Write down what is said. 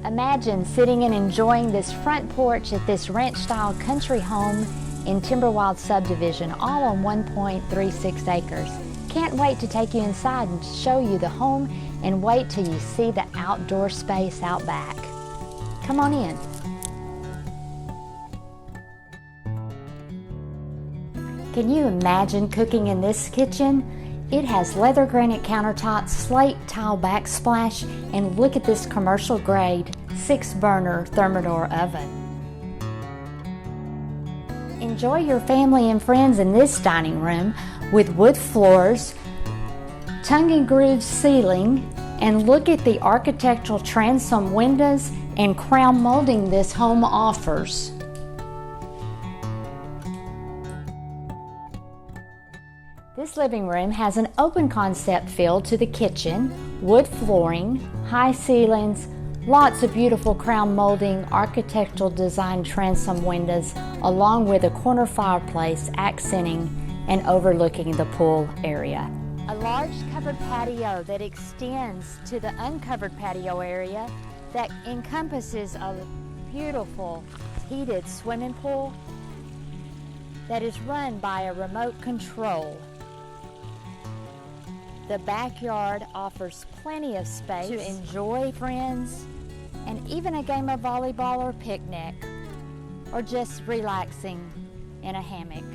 Imagine sitting and enjoying this front porch at this ranch-style country home in TIMBERWILDE subdivision, all on 1.36 acres. Can't wait to take you inside and show you the home, and wait till you see the outdoor space out back. Come on in. Can you imagine cooking in this kitchen? It has leather granite countertops, slate tile backsplash, and look at this commercial grade 6-burner Thermidor oven. Enjoy your family and friends in this dining room with wood floors, tongue and groove ceiling, and look at the architectural transom windows and crown molding this home offers. This living room has an open concept feel to the kitchen, wood flooring, high ceilings, lots of beautiful crown molding, architectural design transom windows, along with a corner fireplace accenting and overlooking the pool area. A large covered patio that extends to the uncovered patio area that encompasses a beautiful heated swimming pool that is run by a remote control. The backyard offers plenty of space to enjoy friends and even a game of volleyball or picnic, or just relaxing in a hammock.